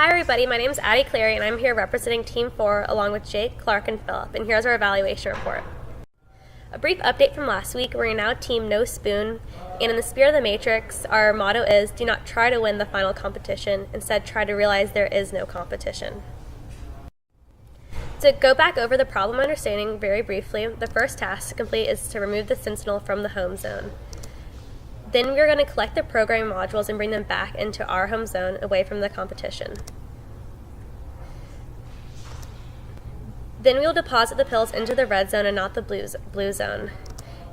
Hi everybody, my name is Addie Cleary and I'm here representing Team 4 along with Jake, Clark, and Philip, and here's our evaluation report. A brief update from last week, we're now Team No Spoon, and in the spirit of the Matrix, our motto is, do not try to win the final competition, instead try to realize there is no competition. To go back over the problem understanding very briefly, the first task to complete is to remove the Sentinel from the home zone. Then we're going to collect the programming modules and bring them back into our home zone away from the competition. Then we will deposit the pills into the red zone and not the blue zone.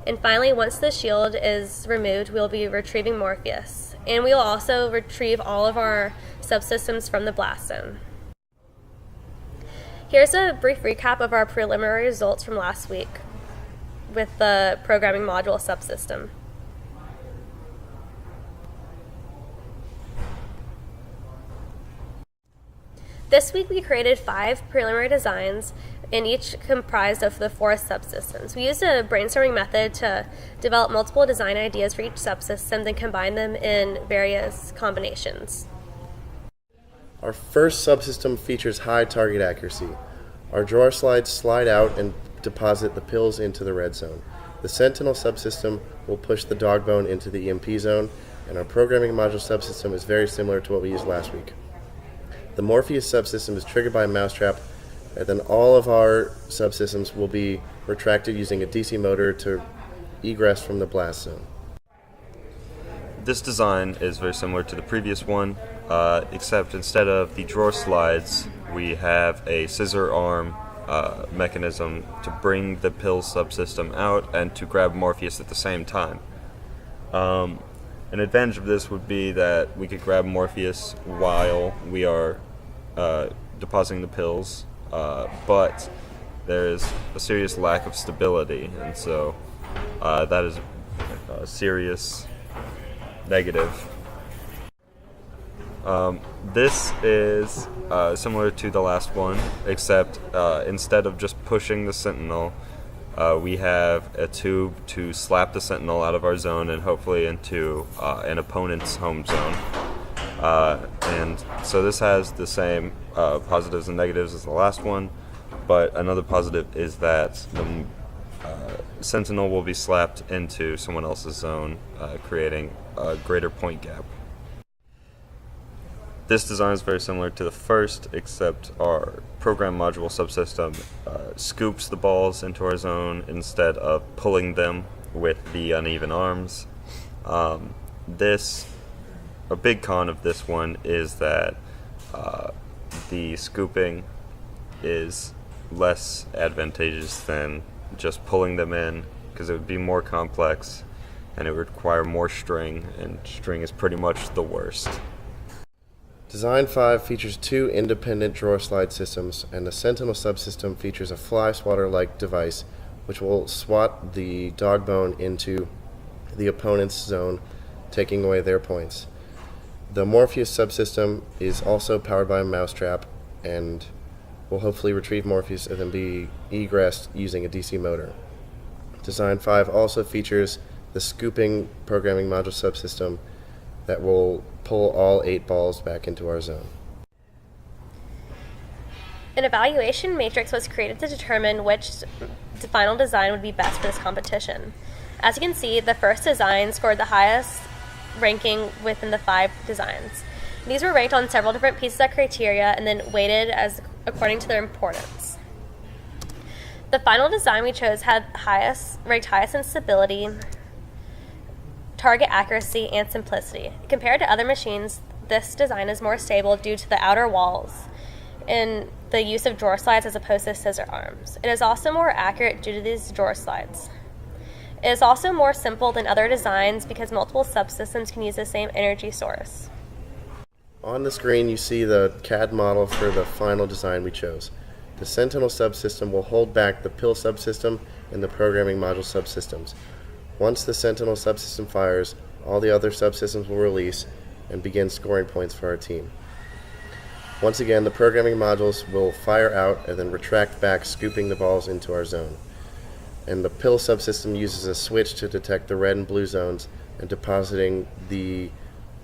And finally, once the shield is removed, we'll be retrieving Morpheus. And we will also retrieve all of our subsystems from the blast zone. Here's a brief recap of our preliminary results from last week with the programming module subsystem. This week we created 5 preliminary designs, and each comprised of the 4 subsystems. We used a brainstorming method to develop multiple design ideas for each subsystem and combine them in various combinations. Our first subsystem features high target accuracy. Our drawer slides slide out and deposit the pills into the red zone. The Sentinel subsystem will push the dog bone into the EMP zone, and our programming module subsystem is very similar to what we used last week. The Morpheus subsystem is triggered by a mousetrap, and then all of our subsystems will be retracted using a DC motor to egress from the blast zone. This design is very similar to the previous one, except instead of the drawer slides, we have a scissor arm mechanism to bring the pill subsystem out and to grab Morpheus at the same time. An advantage of this would be that we could grab Morpheus while we are depositing the pills, but there is a serious lack of stability, and so that is a serious negative. This is similar to the last one, except instead of just pushing the Sentinel, we have a tube to slap the Sentinel out of our zone and hopefully into an opponent's home zone. And so this has the same positives and negatives as the last one, but another positive is that the Sentinel will be slapped into someone else's zone, creating a greater point gap. This design is very similar to the first, except our program module subsystem scoops the balls into our zone instead of pulling them with the uneven arms. A big con of this one is that the scooping is less advantageous than just pulling them in, because it would be more complex and it would require more string, and string is pretty much the worst. Design 5 features 2 independent drawer slide systems, and the Sentinel subsystem features a fly swatter-like device which will swat the dog bone into the opponent's zone, taking away their points. The Morpheus subsystem is also powered by a mousetrap and will hopefully retrieve Morpheus and then be egressed using a DC motor. Design 5 also features the scooping programming module subsystem that will pull all 8 balls back into our zone. An evaluation matrix was created to determine which final design would be best for this competition. As you can see, the first design scored the highest ranking within the 5 designs. These were ranked on several different pieces of criteria and then weighted according to their importance. The final design we chose had ranked highest in stability, target accuracy, and simplicity. Compared to other machines, this design is more stable due to the outer walls and the use of drawer slides as opposed to scissor arms. It is also more accurate due to these drawer slides. It is also more simple than other designs because multiple subsystems can use the same energy source. On the screen you see the CAD model for the final design we chose. The Sentinel subsystem will hold back the pill subsystem and the programming module subsystems. Once the Sentinel subsystem fires, all the other subsystems will release and begin scoring points for our team. Once again, the programming modules will fire out and then retract back, scooping the balls into our zone. And the pill subsystem uses a switch to detect the red and blue zones and depositing the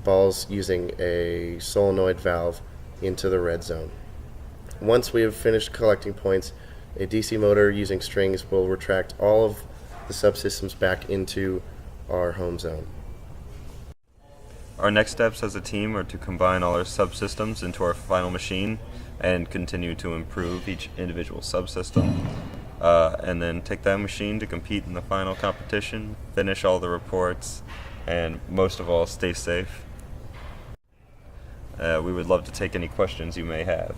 balls using a solenoid valve into the red zone. Once we have finished collecting points, a DC motor using strings will retract all of the subsystems back into our home zone. Our next steps as a team are to combine all our subsystems into our final machine and continue to improve each individual subsystem. And then take that machine to compete in the final competition, finish all the reports, and most of all, stay safe. We would love to take any questions you may have.